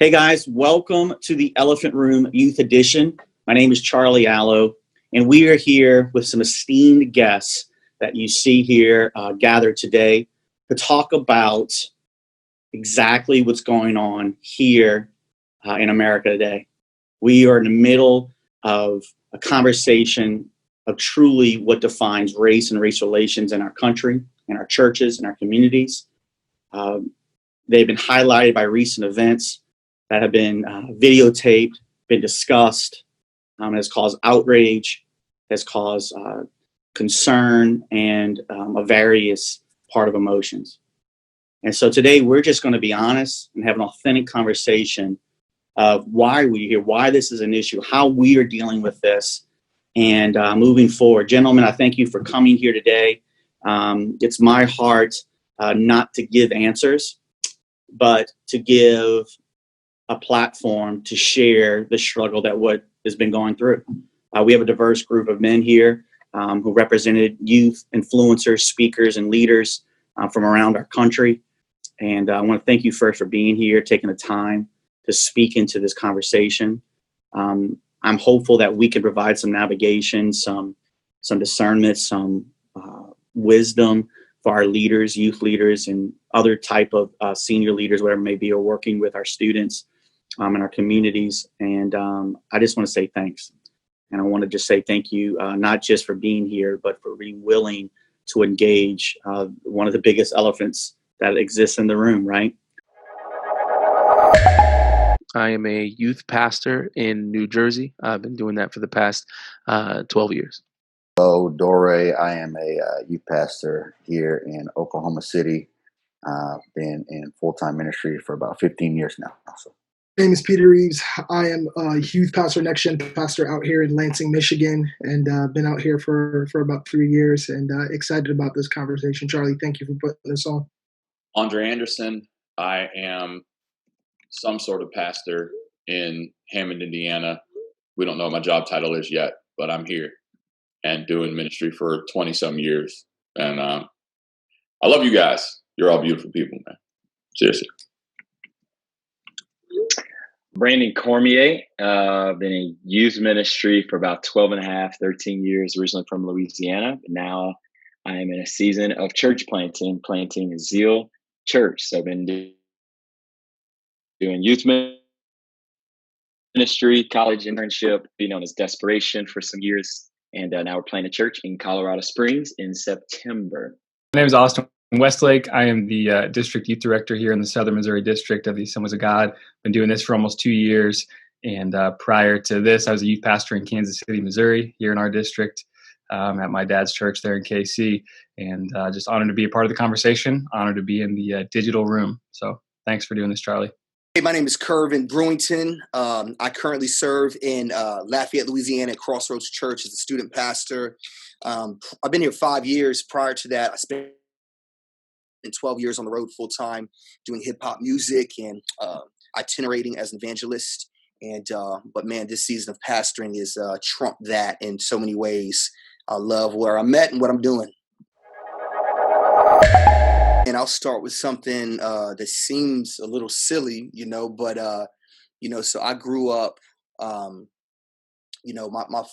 Hey guys, welcome to the Elephant Room Youth Edition. My name is Charlie Allo, and we are here with some esteemed guests that you see here gathered today to talk about exactly what's going on here in America today. We are in the middle of a conversation of truly what defines race and race relations in our country, in our churches, in our communities. They've been highlighted by recent events that have been videotaped, been discussed, has caused outrage, has caused concern, and a various part of emotions. And so today we're just going to be honest and have an authentic conversation of why we're here, why this is an issue, how we are dealing with this, and moving forward. Gentlemen, I thank you for coming here today. It's my heart not to give answers, but to give a platform to share the struggle that what has been going through. We have a diverse group of men here who represented youth, influencers, speakers, and leaders from around our country. And I want to thank you first for being here, taking the time to speak into this conversation. I'm hopeful that we can provide some navigation, some discernment, some wisdom for our leaders, youth leaders, and other type of senior leaders, whatever it may be, or working with our students in our communities. And I just want to say thanks. And I want to just say thank you, not just for being here, but for being willing to engage one of the biggest elephants that exists in the room, right? I am a youth pastor in New Jersey. I've been doing that for the past 12 years. Dore, I am a youth pastor here in Oklahoma City. Been in full-time ministry for about 15 years now. So. My name is Peter Reeves. I am a youth pastor, next gen pastor out here in Lansing, Michigan, and been out here for about 3 years, and excited about this conversation. Charlie, thank you for putting this on. Andre Anderson. I am some sort of pastor in Hammond, Indiana. We don't know what my job title is yet, but I'm here and doing ministry for 20-some years. And I love you guys. You're all beautiful people, man. Seriously. Brandon Cormier. I've been in youth ministry for about 12 and a half, 13 years, originally from Louisiana. But now I am in a season of church planting Zeal Church. So I've been doing youth ministry, college internship, known as Desperation for some years. And now we're planting a church in Colorado Springs in September. My name is Austin Westlake. I am the district youth director here in the Southern Missouri District of the Assemblies of God. Been doing this for almost 2 years. And prior to this, I was a youth pastor in Kansas City, Missouri, here in our district, at my dad's church there in KC. And just honored to be a part of the conversation, honored to be in the digital room. So thanks for doing this, Charlie. Hey, my name is Curvine Brewington. I currently serve in Lafayette, Louisiana at Crossroads Church as a student pastor. I've been here 5 years. Prior to that, I spent 12 years on the road full time doing hip hop music and itinerating as an evangelist. And but man, this season of pastoring is trumped that in so many ways. I love where I'm at and what I'm doing. And I'll start with something that seems a little silly, but so I grew up. My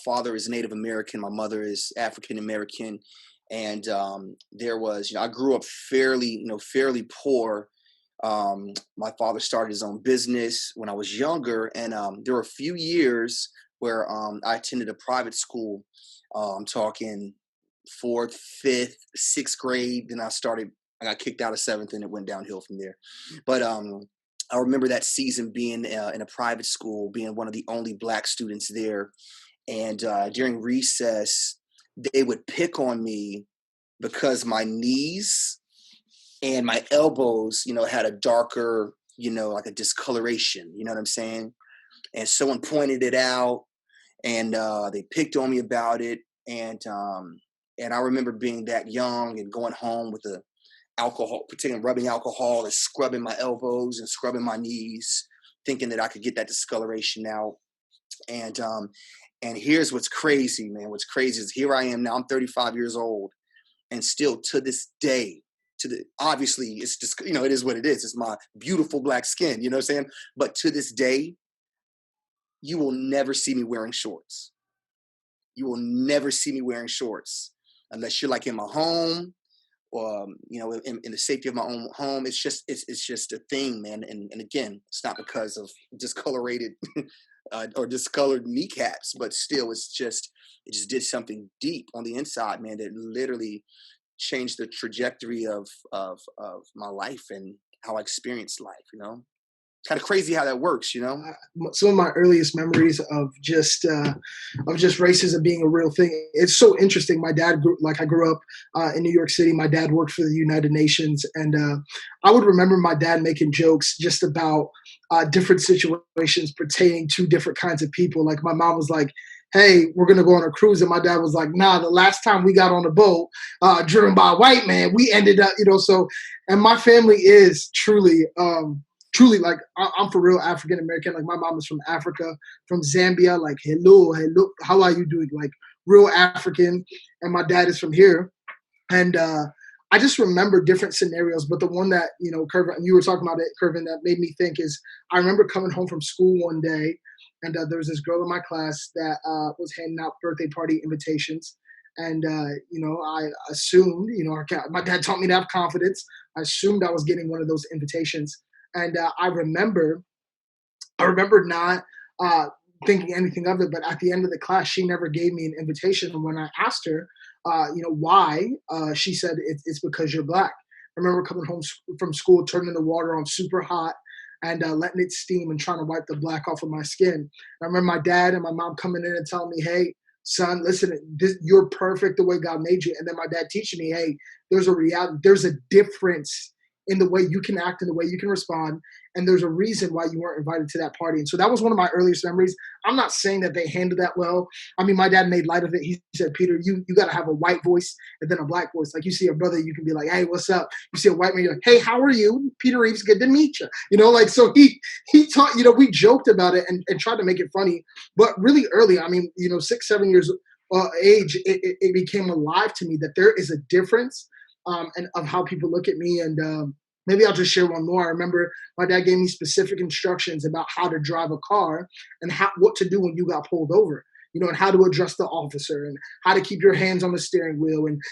father is Native American, my mother is African American. And there was, I grew up fairly poor. My father started his own business when I was younger. And there were a few years where I attended a private school. I'm talking 4th, 5th, 6th grade. Then I got kicked out of 7th and it went downhill from there. But I remember that season being in a private school, being one of the only Black students there. And during recess, they would pick on me because my knees and my elbows, had a darker, like a discoloration, you know what I'm saying? And someone pointed it out and they picked on me about it. And I remember being that young and going home with the alcohol, rubbing alcohol and scrubbing my elbows and scrubbing my knees, thinking that I could get that discoloration out. And here's what's crazy, man. What's crazy is here I am now. I'm 35 years old, and still to this day, obviously it's just, it is what it is. It's my beautiful black skin, you know what I'm saying? But to this day, you will never see me wearing shorts. You will never see me wearing shorts unless you're like in my home or, in the safety of my own home. It's just a thing, man. And again, it's not because of discolorated or discolored kneecaps, but still it just did something deep on the inside, man, that literally changed the trajectory of my life and how I experienced life, Kind of crazy how that works, Some of my earliest memories of just racism being a real thing. It's so interesting. My dad I grew up in New York City. My dad worked for the United Nations, and I would remember my dad making jokes just about different situations pertaining to different kinds of people. Like my mom was like, "Hey, we're gonna go on a cruise," and my dad was like, "Nah, the last time we got on a boat driven by a white man, we ended up, So, and my family is truly, like I'm for real African American. Like my mom is from Africa, from Zambia. Like hello, how are you doing? Like real African, and my dad is from here, and I just remember different scenarios. But the one that Curvine, you were talking about it, Curvine, that made me think is I remember coming home from school one day. And there was this girl in my class that was handing out birthday party invitations. And, I assumed, my dad taught me to have confidence. I assumed I was getting one of those invitations. And I remember not thinking anything of it. But at the end of the class, she never gave me an invitation. And when I asked her, why, she said, it's because you're black. I remember coming home from school, turning the water on super hot, and letting it steam and trying to wipe the black off of my skin. I remember my dad and my mom coming in and telling me, "Hey, son, listen, you're perfect the way God made you." And then my dad teaching me, "Hey, there's a reality, there's a difference in the way you can act and the way you can respond. And there's a reason why you weren't invited to that party." And so that was one of my earliest memories. I'm not saying that they handled that well. I mean, my dad made light of it. He said, "Peter, you got to have a white voice and then a black voice. Like you see a brother, you can be like, 'Hey, what's up?' You see a white man, you're like, 'Hey, how are you? Peter Reeves, good to meet you.'" So he taught, we joked about it and tried to make it funny. But really early, 6, 7 years age, it became alive to me that there is a difference and of how people look at me. And maybe I'll just share one more. I remember my dad gave me specific instructions about how to drive a car and what to do when you got pulled over, and how to address the officer and how to keep your hands on the steering wheel and,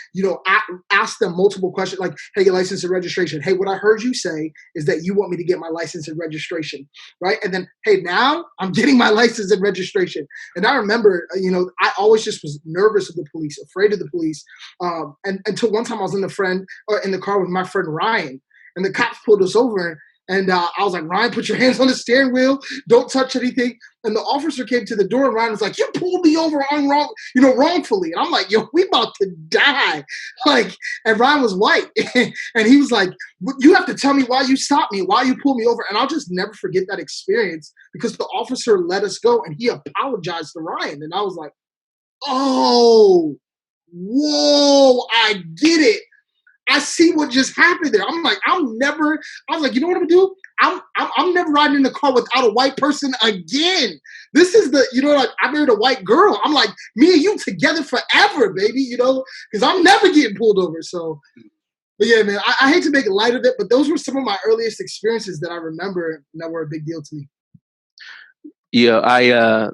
ask them multiple questions like, "Hey, your license and registration. Hey, what I heard you say is that you want me to get my license and registration," right? And then, "Hey, now I'm getting my license and registration." And I remember, I always just was nervous of the police, afraid of the police. And until one time I was in the car with my friend Ryan, and the cops pulled us over, and I was like, "Ryan, put your hands on the steering wheel. Don't touch anything." And the officer came to the door, and Ryan was like, "You pulled me over wrongfully." And I'm like, "Yo, we about to die." And Ryan was white, and he was like, "You have to tell me why you stopped me, why you pulled me over." And I'll just never forget that experience because the officer let us go, and he apologized to Ryan. And I was like, "Oh, whoa, I get it. I see what just happened there." I'm like, I was like, you know what I'm gonna do? I'm never riding in the car without a white person again. This is I married a white girl. I'm like, me and you together forever, baby, because I'm never getting pulled over. So, but yeah, man, I hate to make light of it, but those were some of my earliest experiences that I remember and that were a big deal to me. Yeah,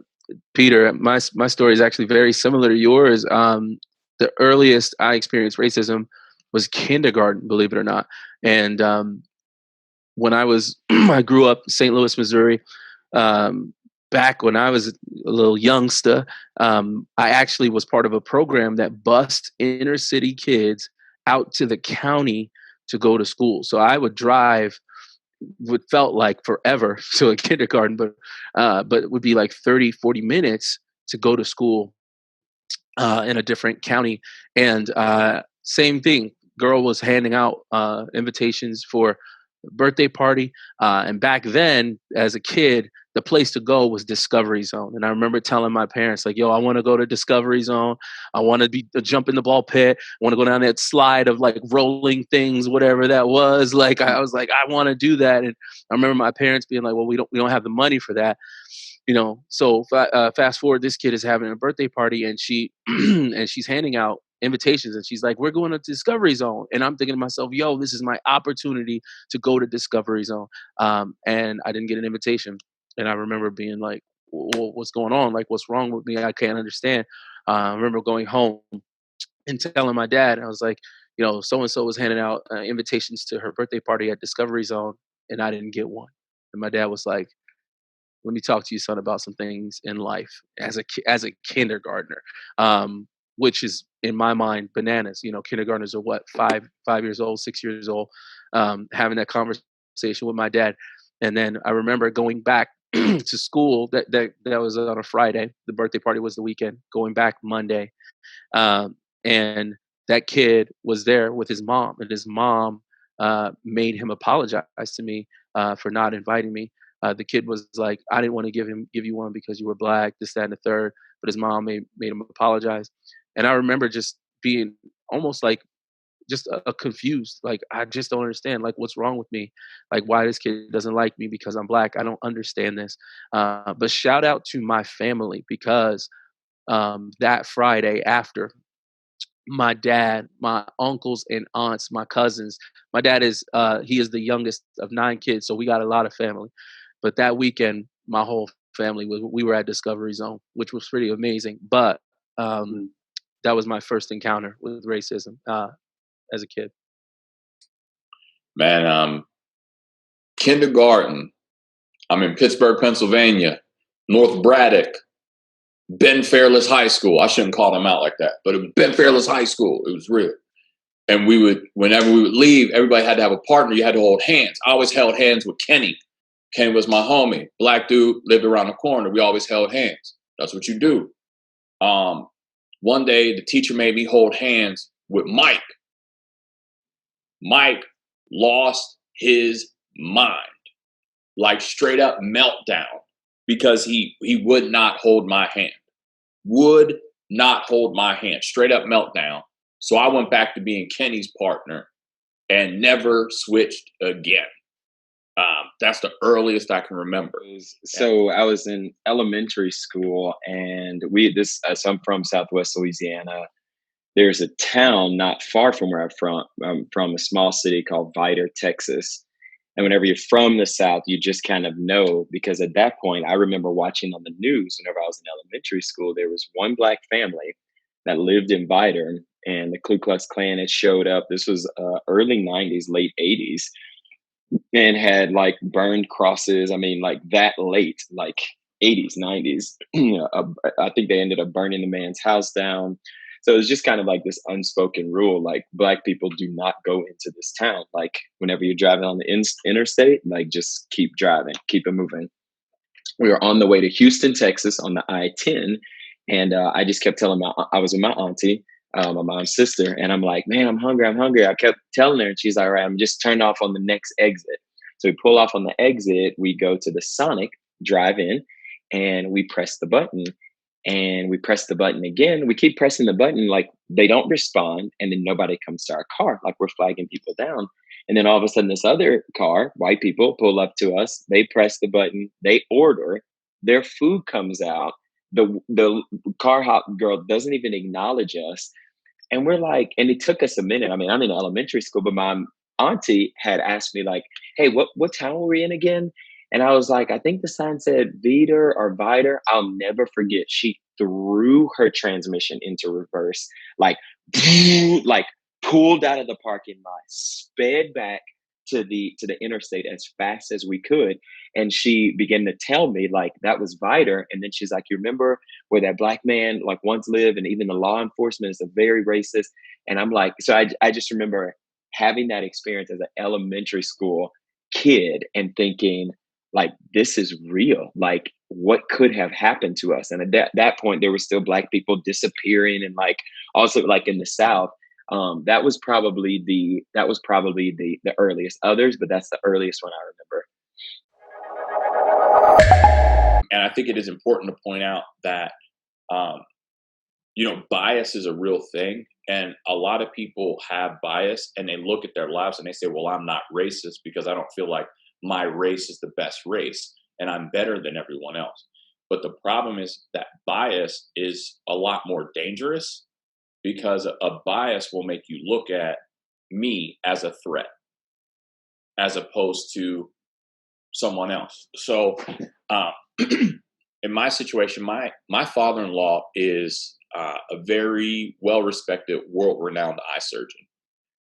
Peter, my story is actually very similar to yours. The earliest I experienced racism was kindergarten, believe it or not. And when I grew up in St. Louis, Missouri, back when I was a little youngster, I actually was part of a program that bused inner city kids out to the county to go to school. So I would drive what felt like forever to a kindergarten, but it would be like 30, 40 minutes to go to school in a different county. And same thing. Girl was handing out invitations for a birthday party. And back then, as a kid, the place to go was Discovery Zone. And I remember telling my parents, like, "Yo, I want to go to Discovery Zone. I want to jump in the ball pit. I want to go down that slide of like rolling things, whatever that was." Like, I was like, "I want to do that." And I remember my parents being like, "Well, we don't have the money for that." So fast forward, this kid is having a birthday party, and she's handing out invitations, and she's like, we're going to Discovery Zone. And I'm thinking to myself, yo, this is my opportunity to go to Discovery Zone. And I didn't get an invitation. And I remember being like, what's going on? Like, what's wrong with me? I can't understand. I remember going home and telling my dad, I was like, so-and-so was handing out invitations to her birthday party at Discovery Zone, and I didn't get one. And my dad was like, let me talk to you, son, about some things in life as a kindergartner, which is in my mind bananas. Kindergartners are what, 5 years old, 6 years old, having that conversation with my dad. And then I remember going back to school. That was on a Friday. The birthday party was the weekend. Going back Monday, and that kid was there with his mom, and his mom made him apologize to me for not inviting me. The kid was like, I didn't want to give you one because you were black, this, that, and the third. But his mom made him apologize. And I remember just being almost like just confused. Like, I just don't understand. Like, what's wrong with me? Like, why this kid doesn't like me because I'm black? I don't understand this. But shout out to my family, because that Friday after, my dad, my uncles and aunts, my cousins. My dad is he is the youngest of 9 kids, so we got a lot of family. But that weekend, my whole family we were at Discovery Zone, which was pretty amazing. But that was my first encounter with racism as a kid. Man, kindergarten. I'm in Pittsburgh, Pennsylvania, North Braddock, Ben Fairless High School. I shouldn't call them out like that, but it was Ben Fairless High School. It was real. And whenever we would leave, everybody had to have a partner. You had to hold hands. I always held hands with Kenny. Kenny was my homie. Black dude, lived around the corner. We always held hands. That's what you do. One day, the teacher made me hold hands with Mike. Mike lost his mind, like straight up meltdown, because he would not hold my hand. Would not hold my hand. Straight up meltdown. So I went back to being Kenny's partner and never switched again. That's the earliest I can remember. So I was in elementary school, and so I'm from Southwest Louisiana. There's a town not far from where I'm from, a small city called Vidor, Texas. And whenever you're from the South, you just kind of know, because at that point, I remember watching on the news whenever I was in elementary school, there was one black family that lived in Vidor, and the Ku Klux Klan had showed up. This was early 90s, late 80s, and had like burned crosses. I mean, like that late, like 80s, 90s. I think they ended up burning the man's house down. So it's just kind of like this unspoken rule, like black people do not go into this town. Like whenever you're driving on the interstate, like just keep driving, keep it moving. We were on the way to Houston, Texas on the I-10. And I just kept telling I was with my auntie, my mom's sister. And I'm like, man, I'm hungry. I kept telling her, and she's like, all right, I'm just turned off on the next exit. So we pull off on the exit. We go to the Sonic, drive in, and we press the button. And we press the button again. We keep pressing the button, like they don't respond. And then nobody comes to our car, like we're flagging people down. And then all of a sudden, this other car, white people, pull up to us. They press the button. They order. Their food comes out. The car hop girl doesn't even acknowledge us. And we're like, and it took us a minute. I mean, I'm in elementary school, but my auntie had asked me like, hey, what town were we in again? And I was like, I think the sign said Vidor or Vidor. I'll never forget. She threw her transmission into reverse, like pulled out of the parking lot, sped back to the interstate as fast as we could. And she began to tell me like that was Vidor. And then she's like, you remember where that black man like once lived, and even the law enforcement is a very racist. And I'm like, so I just remember having that experience as an elementary school kid and thinking, like, this is real. Like, what could have happened to us? And at that point, there were still black people disappearing, and like also like in the South. That was probably the earliest. Others, but that's the earliest one I remember. And I think it is important to point out that bias is a real thing, and a lot of people have bias, and they look at their lives and they say, "Well, I'm not racist because I don't feel like my race is the best race and I'm better than everyone else." But the problem is that bias is a lot more dangerous because a bias will make you look at me as a threat as opposed to someone else. So in my situation, my father-in-law is a very well-respected, world-renowned eye surgeon.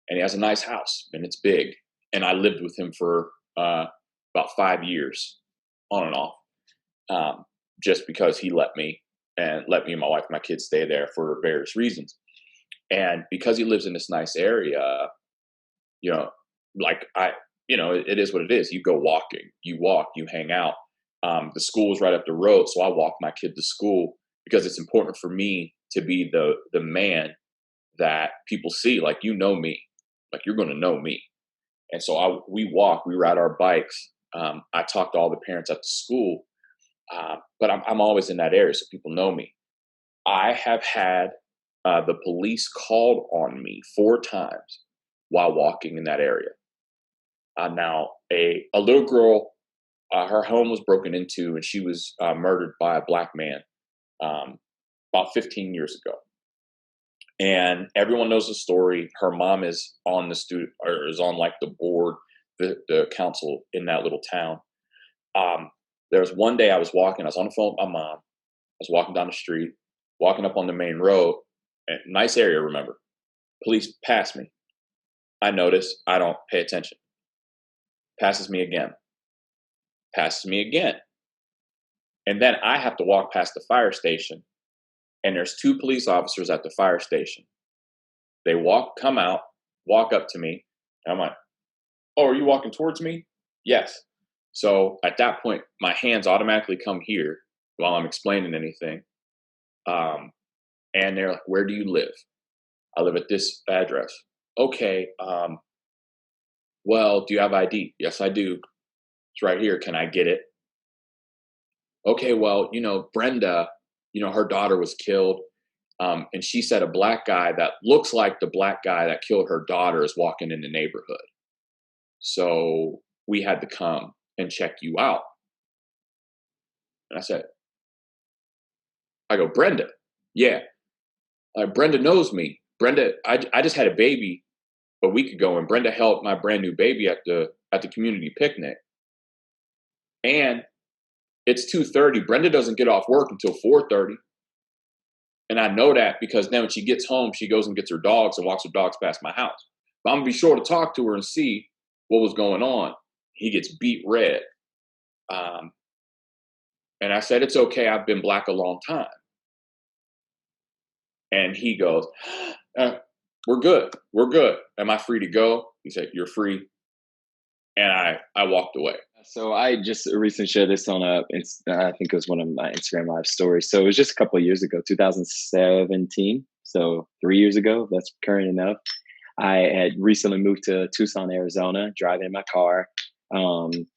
And he has a nice house, and it's big. And I lived with him for about 5 years, on and off, just because he let me and my wife and my kids stay there for various reasons. And because he lives in this nice area, it is what it is. You go walking, you walk, you hang out. The school is right up the road, so I walk my kid to school because it's important for me to be the man that people see. Like, me, like you're going to know me. And so we walk, we ride our bikes. I talk to all the parents at the school, but I'm always in that area, so people know me. I have had the police called on me 4 times while walking in that area. Now, a little girl, her home was broken into, and she was murdered by a black man about 15 years ago. And everyone knows the story. Her mom is on like the board, the council in that little town. There was one day I was on the phone with my mom. I was walking down the street, walking up on the main road, nice area, remember. Police pass me. I notice, I don't pay attention. Passes me again. Passes me again. And then I have to walk past the fire station, and there's 2 police officers at the fire station. They come out, walk up to me, and I'm like, "Oh, are you walking towards me?" "Yes." So at that point, my hands automatically come here while I'm explaining anything. And they're like, "Where do you live?" "I live at this address." "Okay. Well, do you have ID?" "Yes, I do. It's right here. Can I get it?" "Okay, well, Brenda, her daughter was killed. And she said a black guy that looks like the black guy that killed her daughter is walking in the neighborhood. So we had to come and check you out." And I go, "Brenda?" "Yeah." "Brenda knows me. Brenda, I just had a baby a week ago, and Brenda held my brand new baby at the community picnic. And it's 2:30. Brenda doesn't get off work until 4:30. And I know that because then when she gets home, she goes and gets her dogs and walks her dogs past my house. But I'm going to be sure to talk to her and see what was going on." He gets beat red. And I said, "It's okay. I've been black a long time." And he goes, "We're good. We're good. Am I free to go?" He said, "You're free." And I walked away. So I just recently shared this on I think it was one of my Instagram live stories. So it was just a couple of years ago, 2017. So 3 years ago, that's current enough. I had recently moved to Tucson, Arizona, driving in my car.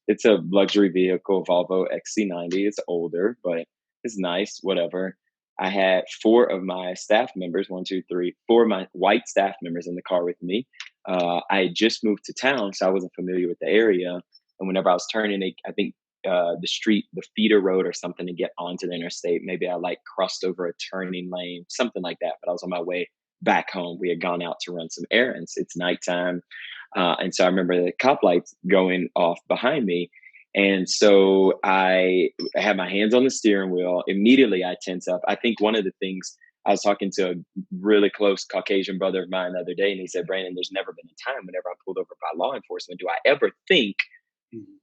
It's a luxury vehicle, Volvo XC90. It's older, but it's nice, whatever. I had 4 of my staff members, 4 of my white staff members in the car with me. I had just moved to town, so I wasn't familiar with the area. And whenever I was turning, I think the street, the feeder road or something to get onto the interstate, maybe I crossed over a turning lane, something like that. But I was on my way back home. We had gone out to run some errands. It's nighttime. And so I remember the cop lights going off behind me. And so I had my hands on the steering wheel. Immediately I tense up. I think one of the things, I was talking to a really close Caucasian brother of mine the other day, and he said, "Brandon, there's never been a time whenever I'm pulled over by law enforcement do I ever think,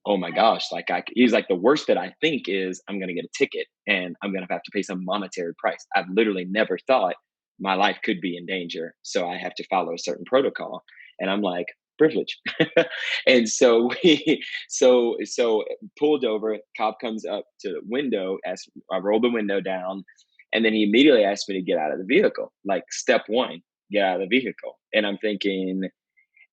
oh my gosh," he's like, "the worst that I think is I'm going to get a ticket and I'm going to have to pay some monetary price. I've literally never thought my life could be in danger, so I have to follow a certain protocol." And I'm like, privilege. And so so pulled over, cop comes up to the window, I roll the window down, and then he immediately asked me to get out of the vehicle. Like, step 1, get out of the vehicle. And I'm thinking,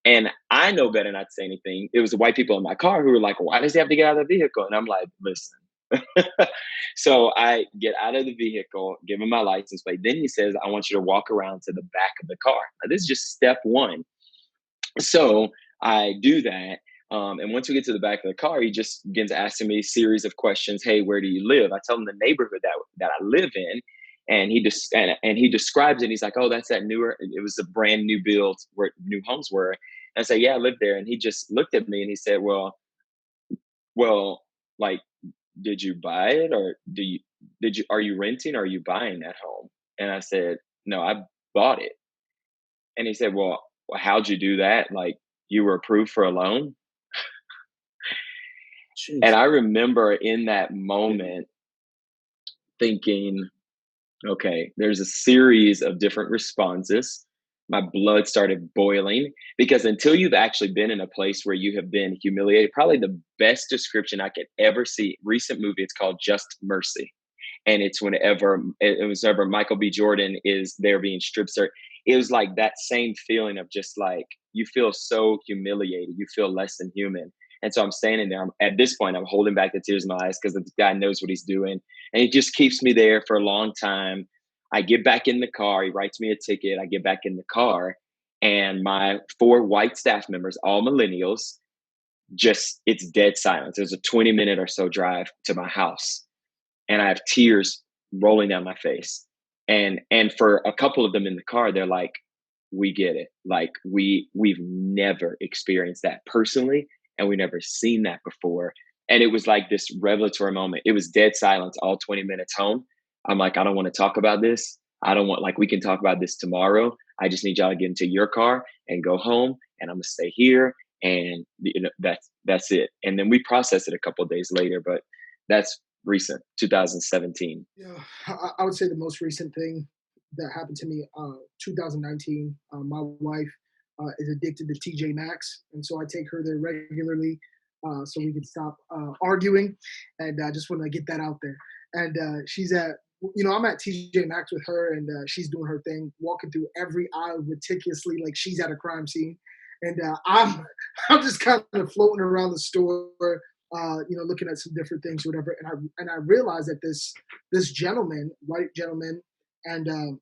and I know better not to say anything. It was the white people in my car who were like, "Why does he have to get out of the vehicle?" And I'm like, listen. So I get out of the vehicle, give him my license plate. Then he says, "I want you to walk around to the back of the car." Now, this is just step 1. So I do that. And once we get to the back of the car, he just begins asking me a series of questions. "Hey, where do you live?" I tell him the neighborhood that I live in. And he describes it. He's like, oh, that's that newer. It was a brand new build where new homes were. And I said, yeah, I lived there. And he just looked at me and he said, well, like, did you buy it, or are you renting, or are you buying that home? And I said, no, I bought it. And he said, well, how'd you do that? Like, you were approved for a loan? Jeez. And I remember in that moment thinking, okay, there's a series of different responses. My blood started boiling, because until you've actually been in a place where you have been humiliated, probably the best description I could ever see, recent movie, it's called Just Mercy. And it's whenever Michael B. Jordan is there being strip searched. It was like that same feeling of just like, you feel so humiliated, you feel less than human. And so I'm standing there. At this point, I'm holding back the tears in my eyes because the guy knows what he's doing. And he just keeps me there for a long time. I get back in the car. He writes me a ticket. I get back in the car. And my 4 white staff members, all millennials, it's dead silence. It was a 20-minute or so drive to my house. And I have tears rolling down my face. And for a couple of them in the car, they're like, we get it. Like, we've never experienced that personally, and we've never seen that before. And it was like this revelatory moment. It was dead silence all 20 minutes home. I'm like, I don't want to talk about this. I don't want, like, we can talk about this tomorrow. I just need y'all to get into your car and go home, and I'm going to stay here. And that's it. And then we processed it a couple of days later, but that's recent, 2017. Yeah, I would say the most recent thing that happened to me, 2019. My wife is addicted to TJ Maxx, and so I take her there regularly so we can stop arguing. And I just want to get that out there. And she's at, I'm at TJ Maxx with her, and she's doing her thing, walking through every aisle meticulously, like she's at a crime scene. And I'm just kind of floating around the store, looking at some different things, whatever. And I realized that this gentleman, white gentleman, and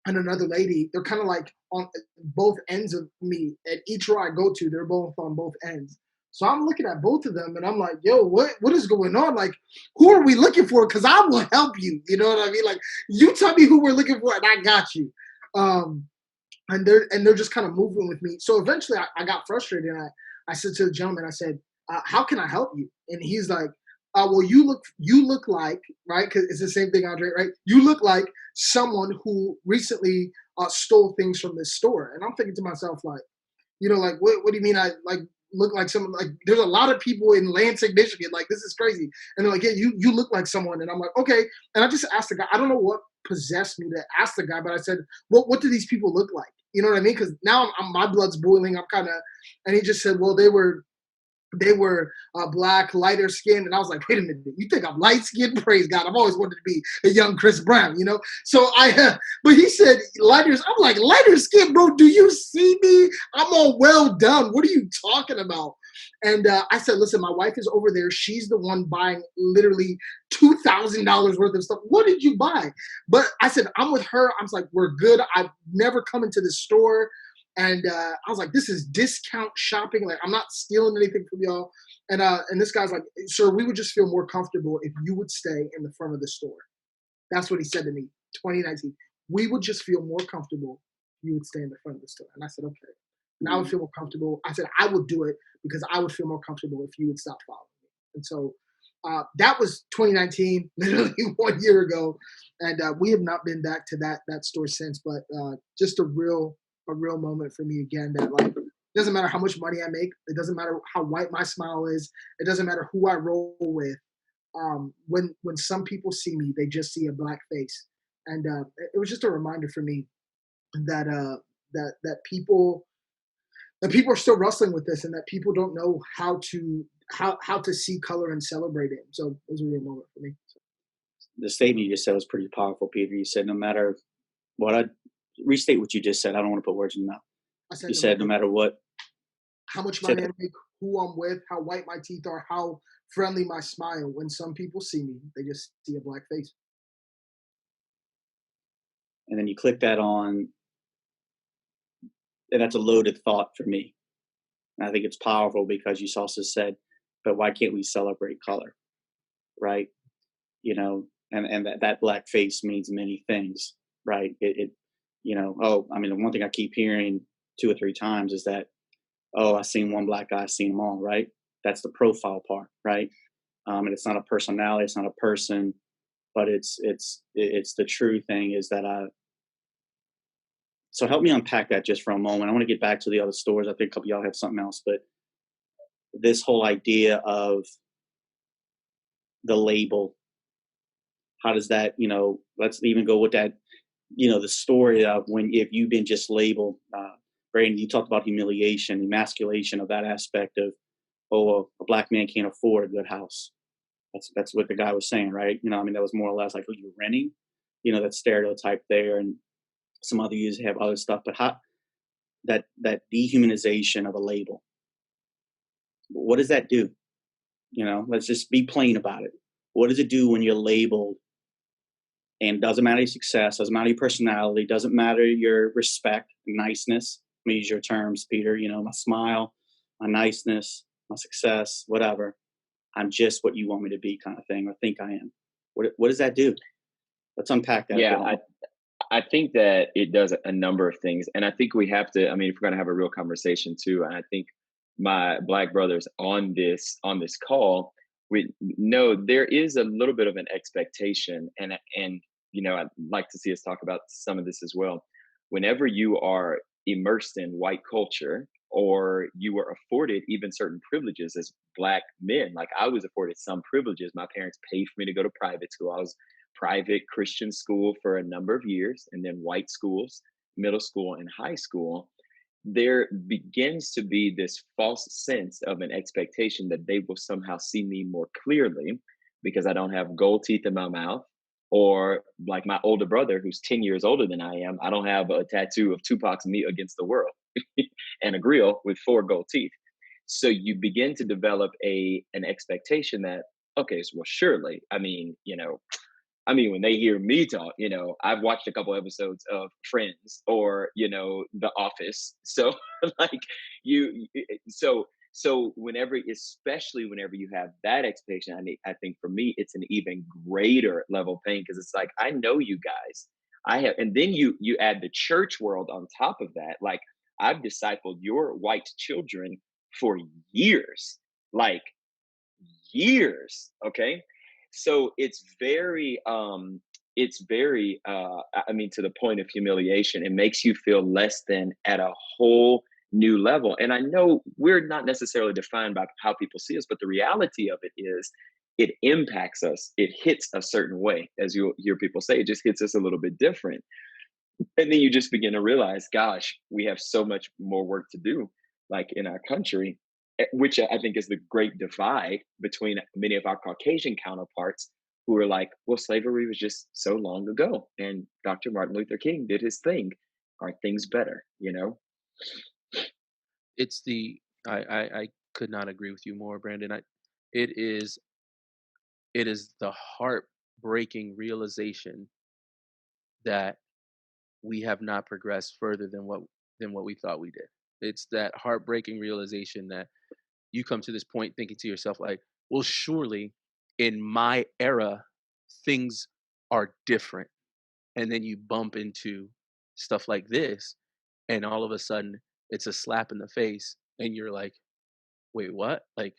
another lady, they're kind of like on both ends of me. At each row I go to, they're both on both ends. So I'm looking at both of them, and I'm like, yo, what is going on? Like, who are we looking for? Because I will help you. You know what I mean? Like, you tell me who we're looking for, and I got you. And they're just kind of moving with me. So eventually I got frustrated, and I said to the gentleman, I said, how can I help you? And he's like, well, you look like, right? Because it's the same thing, Andre, right? You look like someone who recently stole things from this store. And I'm thinking to myself, like, like, what do you mean I like look like someone? Like, there's a lot of people in Lansing, Michigan. Like, this is crazy. And they're like, yeah, you look like someone. And I'm like, okay. And I just asked the guy, I don't know what possessed me to ask the guy, but I said, well, what do these people look like? You know what I mean? Because now my blood's boiling. And he just said, well, they were black, lighter skinned. And I was like, wait a minute, you think I'm light skinned? Praise God. I've always wanted to be a young Chris Brown, So but he said lighter. I'm like, lighter skin, bro. Do you see me? I'm all well done. What are you talking about? And I said, listen, my wife is over there. She's the one buying literally $2,000 worth of stuff. What did you buy? But I said, I'm with her. I was like, we're good. I've never come into the store. And I was like, this is discount shopping. Like, I'm not stealing anything from y'all. And this guy's like, sir, we would just feel more comfortable if you would stay in the front of the store. That's what he said to me, 2019. We would just feel more comfortable if you would stay in the front of the store. And I said, okay. And I would feel more comfortable. I said, I would do it because I would feel more comfortable if you would stop following me. And so that was 2019, literally 1 year ago. And we have not been back to that store since, but just a real moment for me again, that like, it doesn't matter how much money I make. It doesn't matter how white my smile is. It doesn't matter who I roll with. When some people see me, they just see a black face. And it was just a reminder for me that people are still wrestling with this, and that people don't know how to see color and celebrate it. So it was a real moment for me. The statement you just said was pretty powerful, Peter. You said no matter what, restate what you just said. I don't want to put words in your mouth. You said no matter what. How much money I make, who I'm with, how white my teeth are, how friendly my smile. When some people see me, they just see a black face. And then you click that on, and that's a loaded thought for me. And I think it's powerful because you also said, but why can't we celebrate color? Right? and that black face means many things, right? The one thing I keep hearing 2 or 3 times is that, oh, I seen one black guy, I seen them all, right? That's the profile part, right? And it's not a personality, it's not a person, but it's the true thing is that so help me unpack that just for a moment. I want to get back to the other stores. I think a couple of y'all have something else, but this whole idea of the label, how does that, let's even go with that, the story of if you've been just labeled, Brandon, you talked about humiliation, emasculation of that aspect of, oh, a black man can't afford a good house. That's what the guy was saying, right? That was more or less like, oh, you're renting, that stereotype there, and some other users have other stuff, but how that dehumanization of a label, what does that do? Let's just be plain about it. What does it do when you're labeled? And doesn't matter your success, doesn't matter your personality, doesn't matter your respect, niceness. Let me use your terms, Peter. My smile, my niceness, my success, whatever. I'm just what you want me to be, kind of thing, or think I am. What does that do? Let's unpack that. Yeah, I think that it does a number of things, and I think we have to. If we're going to have a real conversation too, and I think my black brothers on this call, we know there is a little bit of an expectation, and I'd like to see us talk about some of this as well. Whenever you are immersed in white culture, or you were afforded even certain privileges as black men, like I was afforded some privileges. My parents paid for me to go to private school. I was private Christian school for a number of years, and then white schools, middle school and high school. There begins to be this false sense of an expectation that they will somehow see me more clearly because I don't have gold teeth in my mouth, or like my older brother who's 10 years older than I am, I don't have a tattoo of Tupac's "Me Against the World" and a grill with 4 gold teeth. So you begin to develop an expectation that, okay, so well, surely, when they hear me talk, I've watched a couple episodes of Friends or, The Office. So like especially whenever you have that expectation, I think for me, it's an even greater level of pain, because it's like, I know you guys, and then you add the church world on top of that. Like, I've discipled your white children for years, like years. Okay. So it's very to the point of humiliation. It makes you feel less than at a whole new level. And I know we're not necessarily defined by how people see us, but the reality of it is it impacts us. It hits a certain way. As you hear people say, it just hits us a little bit different. And then you just begin to realize, gosh, we have so much more work to do, like in our country, which I think is the great divide between many of our Caucasian counterparts who are like, well, slavery was just so long ago, and Dr. Martin Luther King did his thing. Are things better, It's I could not agree with you more, Brandon. It is the heartbreaking realization that we have not progressed further than what we thought we did. It's that heartbreaking realization that you come to this point thinking to yourself, like, well, surely in my era things are different. And then you bump into stuff like this, and all of a sudden it's a slap in the face, and you're like, wait, what? Like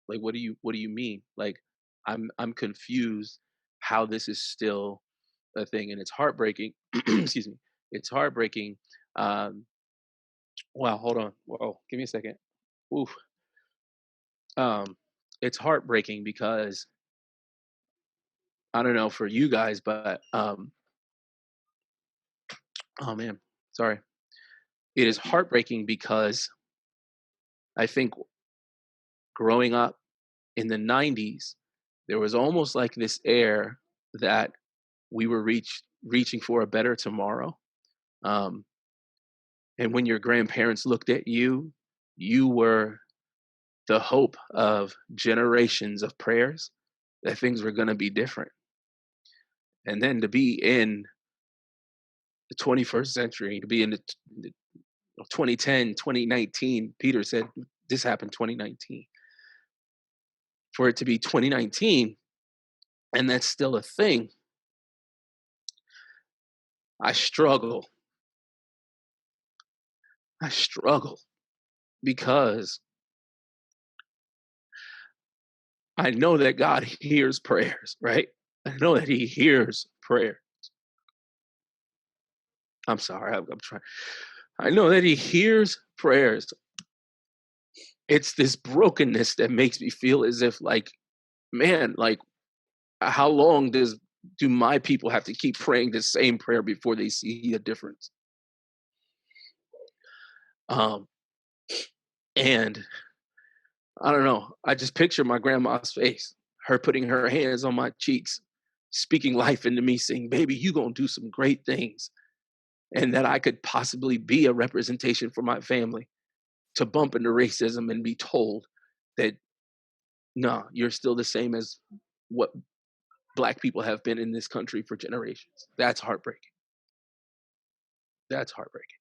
what do you mean? Like, I'm confused how this is still a thing. And it's heartbreaking. Excuse me. It's heartbreaking. Wow, hold on. Whoa, give me a second. Oof. It's heartbreaking because I don't know for you guys, but oh man, sorry. It is heartbreaking because I think growing up in the 90s, there was almost like this air that we were reaching for a better tomorrow. And when your grandparents looked at you, you were the hope of generations of prayers that things were going to be different. And then to be in the 21st century, to be in the 2010, 2019, Peter said this happened 2019. For it to be 2019 and that's still a thing, I struggle. I struggle because I know that God hears prayers, right? I know that He hears prayer. I'm sorry, I'm trying. I know that He hears prayers. It's this brokenness that makes me feel as if, like, man, like, how long do my people have to keep praying the same prayer before they see a difference? And I don't know. I just picture my grandma's face, her putting her hands on my cheeks, speaking life into me, saying, "Baby, you gonna do some great things," and that I could possibly be a representation for my family, to bump into racism and be told that, no, you're still the same as what Black people have been in this country for generations. That's heartbreaking. That's heartbreaking.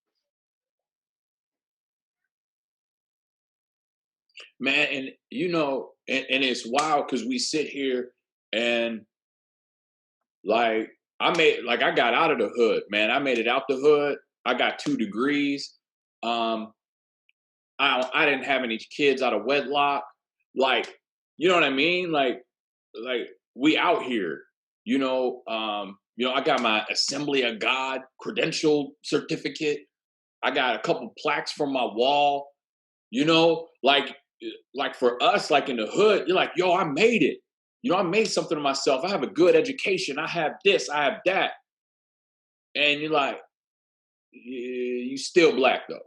Man, and you know, and it's wild because we sit here and like I got out of the hood, man. I made it out the hood. I got 2 degrees. I didn't have any kids out of wedlock. Like, you know what I mean? Like we out here, I got my Assembly of God credential certificate. I got a couple plaques from my wall, like for us, like in the hood, you're like, yo, I made it. I made something of myself. I have a good education. I have this, I have that. And you're like, you still Black though.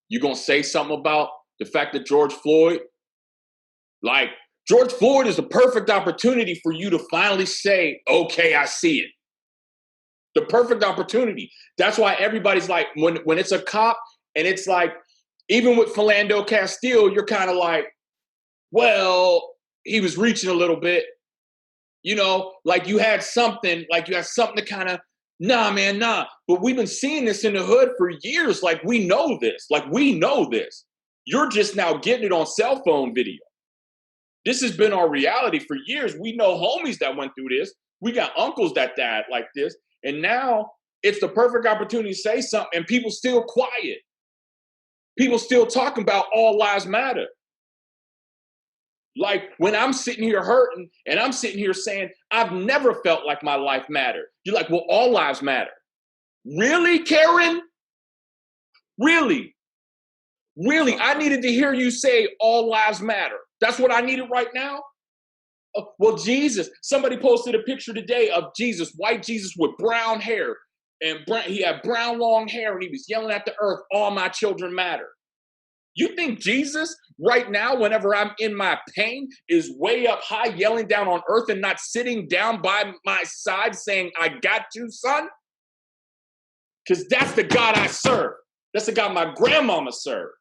You gonna say something about the fact that George Floyd is a perfect opportunity for you to finally say, okay, I see it. The perfect opportunity. That's why everybody's like, when it's a cop and it's like, even with Philando Castile, you're kind of like, well, he was reaching a little bit, like you had something to kind of, nah, man, nah. But we've been seeing this in the hood for years. Like, we know this. You're just now getting it on cell phone video. This has been our reality for years. We know homies that went through this. We got uncles that died like this. And now it's the perfect opportunity to say something, and people still quiet. People still talking about all lives matter. Like, when I'm sitting here hurting and I'm sitting here saying, I've never felt like my life mattered. You're like, well, all lives matter. Really, Karen? Really? Really? I needed to hear you say all lives matter. That's what I needed right now? Well, Jesus, somebody posted a picture today of Jesus, white Jesus with brown hair. And he had brown long hair and he was yelling at the earth, all my children matter. You think Jesus right now, whenever I'm in my pain, is way up high yelling down on earth and not sitting down by my side saying, I got you, son? Because that's the God I serve. That's the God my grandmama served.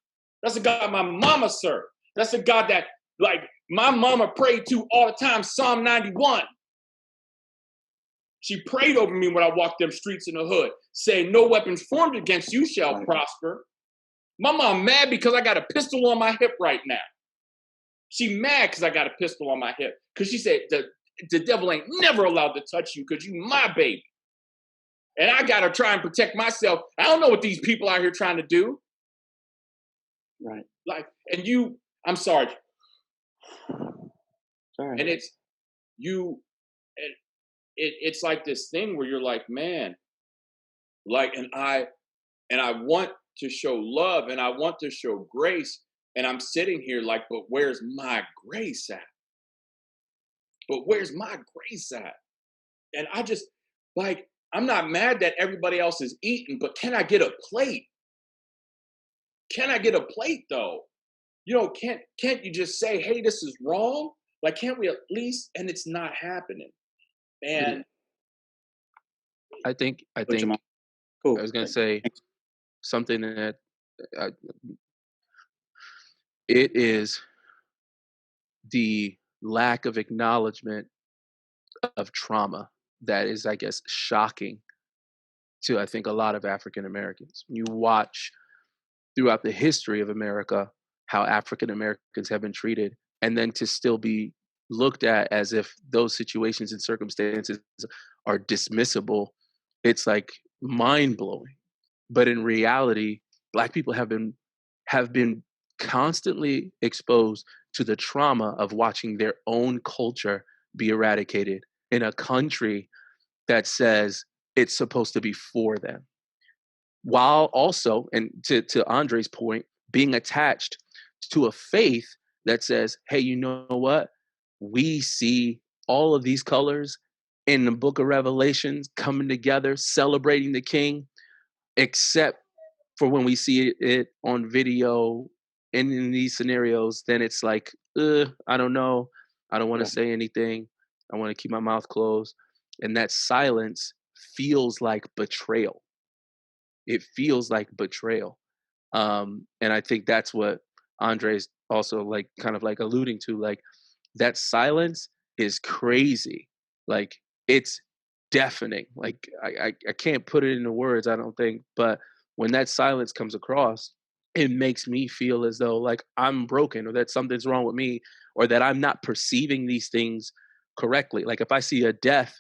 That's the God my mama served. That's the God that, like, my mama prayed to all the time, Psalm 91. She prayed over me when I walked them streets in the hood, saying, no weapons formed against you shall prosper. My mom mad because I got a pistol on my hip right now. She mad because I got a pistol on my hip. Because she said, the devil ain't never allowed to touch you because you my baby. And I got to try and protect myself. I don't know what these people out here trying to do. Right. Like, and you, I'm sorry. Sorry. And it's, it's like this thing where you're like, man, like, and I want to show love and I want to show grace. And I'm sitting here like, but where's my grace at? But where's my grace at? And I just, like, I'm not mad that everybody else is eating, but can I get a plate? Can I get a plate though? Can't you just say, hey, this is wrong? Like, can't we at least, and it's not happening. And I think Jamal. Cool. I was going to say something that it is the lack of acknowledgement of trauma that is, I guess, shocking to, I think, a lot of African Americans. You watch throughout the history of America how African Americans have been treated, and then to still be looked at as if those situations and circumstances are dismissible, it's like mind blowing. But in reality, Black people have been constantly exposed to the trauma of watching their own culture be eradicated in a country that says it's supposed to be for them, while also, and to Andre's point, being attached to a faith that says, hey, you know what? We see all of these colors in the book of Revelations coming together, celebrating the King, except for when we see it on video and in these scenarios, then it's like, I don't know. I don't want to say anything. I want to keep my mouth closed. And that silence feels like betrayal. It feels like betrayal. And I think that's what Andre's also like kind of like alluding to. Like, that silence is crazy. Like, it's deafening. Like, I can't put it into words, I don't think. But when that silence comes across, it makes me feel as though like I'm broken, or that something's wrong with me, or that I'm not perceiving these things correctly. Like, if I see a death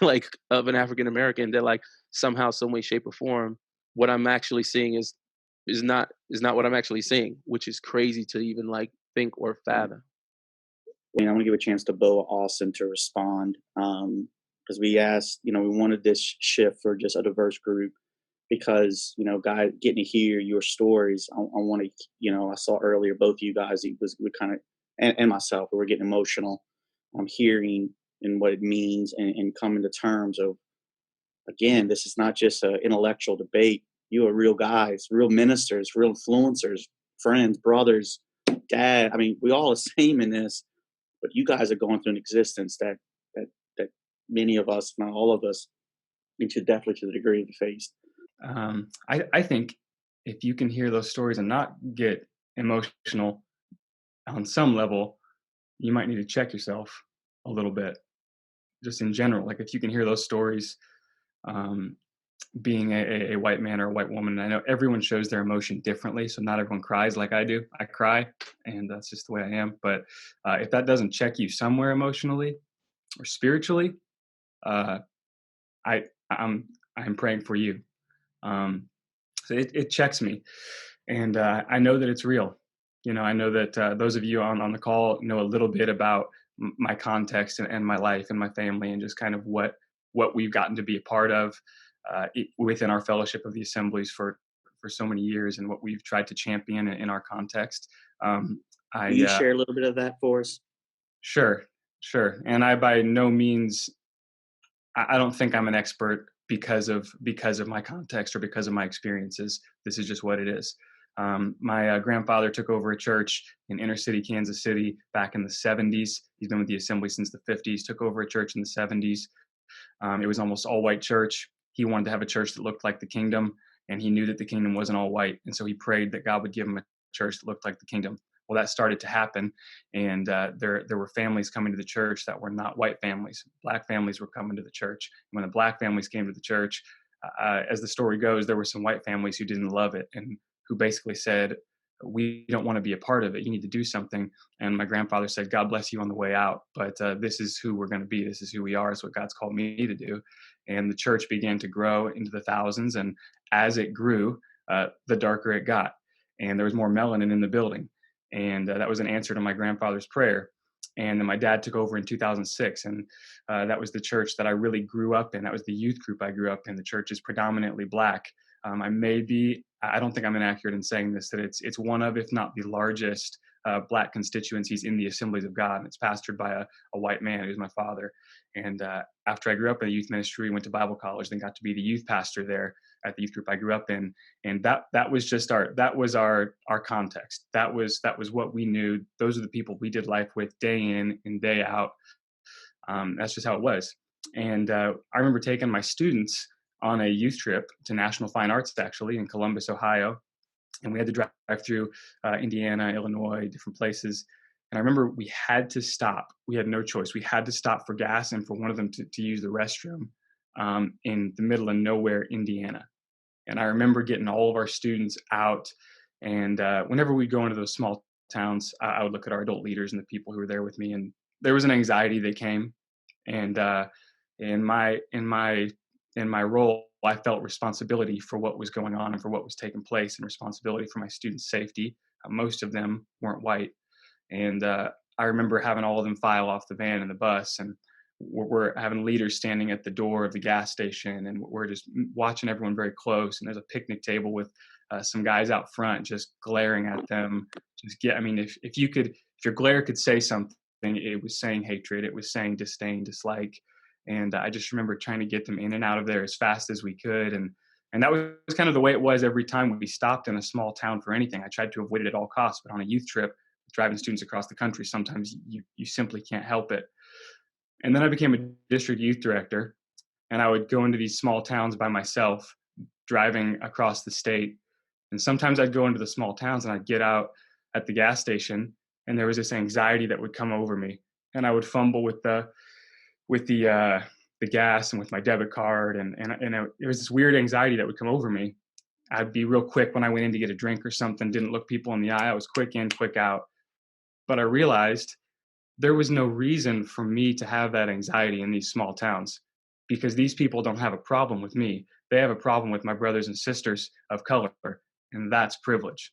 like of an African American, that like somehow, some way, shape, or form, what I'm actually seeing is not what I'm actually seeing, which is crazy to even like think or fathom. I want to give a chance to Beau Austin to respond, because we asked, we wanted this shift for just a diverse group, because guys, getting to hear your stories. I want to, I saw earlier both of you guys, we kind of, and myself, we were getting emotional. I'm hearing and what it means, and coming to terms of, again, this is not just an intellectual debate. You are real guys, real ministers, real influencers, friends, brothers, dad. I mean, we all are the same in this, but you guys are going through an existence that many of us, not all of us, definitely to the degree we faced. I think if you can hear those stories and not get emotional on some level, you might need to check yourself a little bit, just in general. Like, if you can hear those stories, being a white man or a white woman, and I know everyone shows their emotion differently, so not everyone cries like I do. I cry, and that's just the way I am. But if that doesn't check you somewhere emotionally or spiritually, I'm praying for you. So it checks me, and I know that it's real. I know that those of you on the call know a little bit about my context and my life and my family, and just kind of what we've gotten to be a part of within our fellowship of the assemblies for so many years, and what we've tried to champion in our context. Can you share a little bit of that for us? Sure. And I by no means, I don't think I'm an expert because of my context or because of my experiences. This is just what it is. My grandfather took over a church in inner city Kansas City back in the 70s. He's been with the assembly since the 50s, took over a church in the 70s. It was almost all white church. He wanted to have a church that looked like the kingdom, and he knew that the kingdom wasn't all white. And so he prayed that God would give him a church that looked like the kingdom. Well, that started to happen, and there were families coming to the church that were not white families. Black families were coming to the church. And when the black families came to the church, as the story goes, there were some white families who didn't love it and who basically said, we don't want to be a part of it. You need to do something. And my grandfather said, God bless you on the way out, but this is who we're going to be. This is who we are. It's what God's called me to do. And the church began to grow into the thousands. And as it grew, the darker it got. And there was more melanin in the building. And that was an answer to my grandfather's prayer. And then my dad took over in 2006. And that was the church that I really grew up in. That was the youth group I grew up in. The church is predominantly Black. I don't think I'm inaccurate in saying this, that it's one of, if not the largest Black constituencies in the Assemblies of God. And it's pastored by a white man who's my father. And after I grew up in the youth ministry, went to Bible college, then got to be the youth pastor there at the youth group I grew up in. And that was just our context. That was what we knew. Those are the people we did life with day in and day out. That's just how it was. And I remember taking my students on a youth trip to National Fine Arts, actually, in Columbus, Ohio. And we had to drive through Indiana, Illinois, different places. And I remember we had to stop. We had no choice. We had to stop for gas and for one of them to use the restroom in the middle of nowhere, Indiana. And I remember getting all of our students out. And whenever we'd go into those small towns, I would look at our adult leaders and the people who were there with me. And there was an anxiety that came, and in my role, I felt responsibility for what was going on and for what was taking place, and responsibility for my students' safety. Most of them weren't white, and I remember having all of them file off the van and the bus, and we're having leaders standing at the door of the gas station, and we're just watching everyone very close. And there's a picnic table with some guys out front just glaring at them. If your glare could say something, it was saying hatred, it was saying disdain, dislike. And I just remember trying to get them in and out of there as fast as we could. And that was kind of the way it was every time we stopped in a small town for anything. I tried to avoid it at all costs, but on a youth trip, driving students across the country, sometimes you simply can't help it. And then I became a district youth director, and I would go into these small towns by myself, driving across the state. And sometimes I'd go into the small towns and I'd get out at the gas station, and there was this anxiety that would come over me, and I would fumble with the gas and with my debit card, and there was this weird anxiety that would come over me. I'd be real quick when I went in to get a drink or something, didn't look people in the eye. I was quick in, quick out. But I realized there was no reason for me to have that anxiety in these small towns, because these people don't have a problem with me. They have a problem with my brothers and sisters of color, and that's privilege.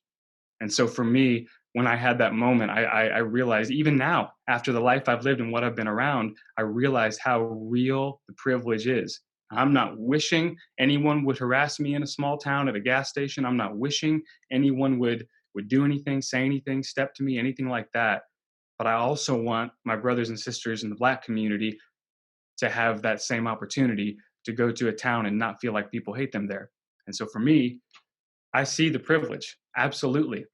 And so for me, when I had that moment, I realized, even now, after the life I've lived and what I've been around, I realized how real the privilege is. I'm not wishing anyone would harass me in a small town at a gas station. I'm not wishing anyone would do anything, say anything, step to me, anything like that. But I also want my brothers and sisters in the Black community to have that same opportunity to go to a town and not feel like people hate them there. And so for me, I see the privilege. Absolutely.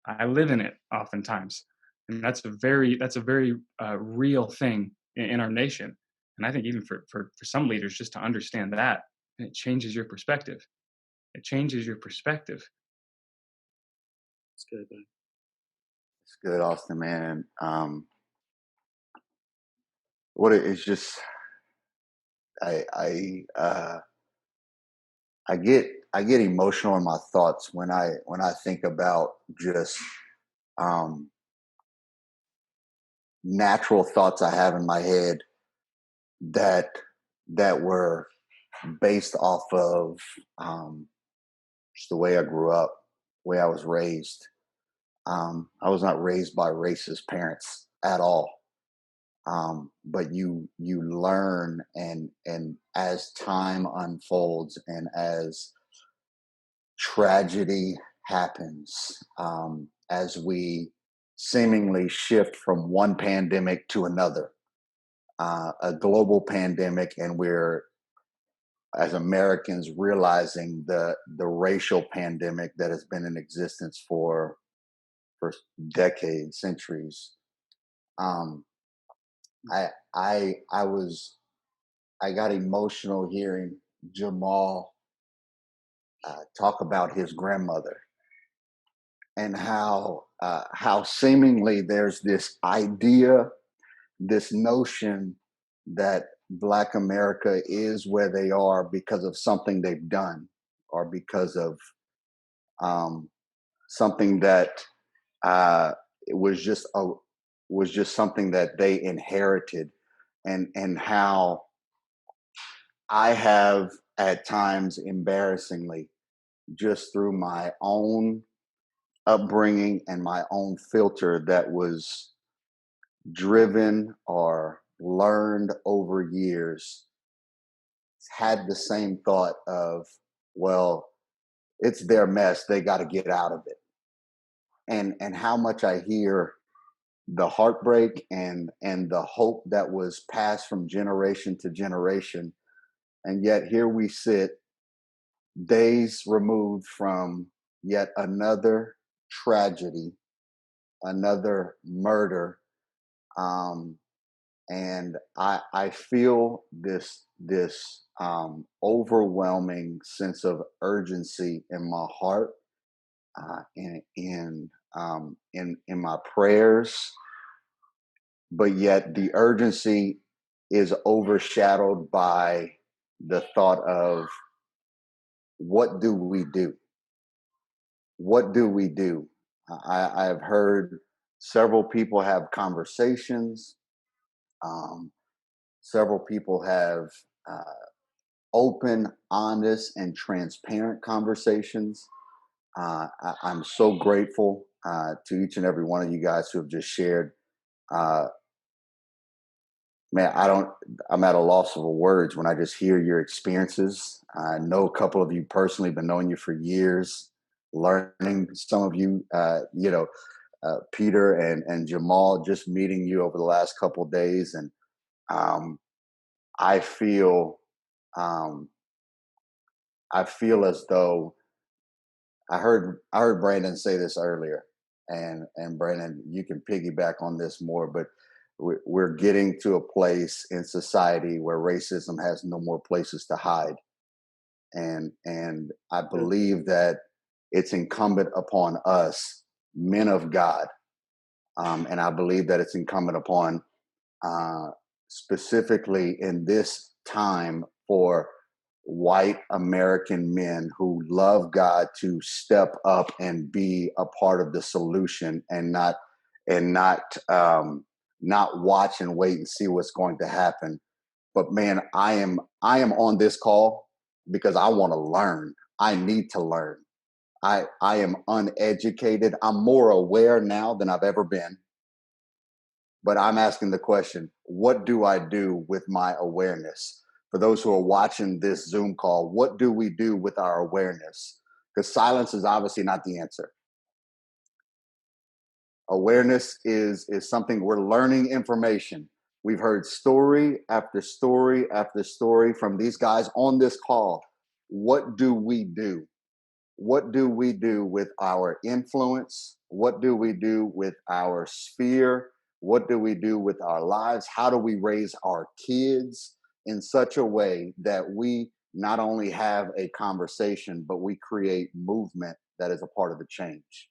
I live in it oftentimes. And that's a very real thing in our nation. And I think even for some leaders, just to understand that, it changes your perspective. It changes your perspective. It's good, man. It's good, Austin, man. What it is, just I get emotional in my thoughts when I think about just natural thoughts I have in my head that were based off of just the way I grew up, the way I was raised. I was not raised by racist parents at all. But you learn, and as time unfolds and as tragedy happens, as we seemingly shift from one pandemic to another, a global pandemic, and we're, as Americans, realizing the racial pandemic that has been in existence for decades, centuries. I got emotional hearing Jamal talk about his grandmother, and how seemingly there's this idea, this notion that Black America is where they are because of something they've done, or because of something that it was just something that they inherited, and how I have at times, embarrassingly, just through my own upbringing and my own filter that was driven or learned over years, had the same thought of, well, it's their mess, they got to get out of it. And how much I hear the heartbreak and the hope that was passed from generation to generation. And yet here we sit, days removed from yet another tragedy, another murder. And I feel this overwhelming sense of urgency in my heart, in my prayers, but yet the urgency is overshadowed by the thought of, what do we do? What do we do? I've heard several people have conversations. Several people have open, honest, and transparent conversations. I'm so grateful to each and every one of you guys who have just shared. Man, I'm at a loss for words when I just hear your experiences. I know a couple of you personally, been knowing you for years, learning some of you, Peter and Jamal, just meeting you over the last couple of days. And I feel as though I heard Brandon say this earlier, and Brandon, you can piggyback on this more, but we're getting to a place in society where racism has no more places to hide, and I believe that it's incumbent upon us, men of God, and I believe that it's incumbent upon, specifically in this time, for white American men who love God to step up and be a part of the solution, and not watch and wait and see what's going to happen. But man, I am on this call because I want to learn. I need to learn. I am uneducated. I'm more aware now than I've ever been. But I'm asking the question, what do I do with my awareness? For those who are watching this Zoom call, what do we do with our awareness? Because silence is obviously not the answer. Awareness is something, we're learning information. We've heard story after story after story from these guys on this call. What do we do? What do we do with our influence? What do we do with our sphere? What do we do with our lives? How do we raise our kids in such a way that we not only have a conversation, but we create movement that is a part of the change?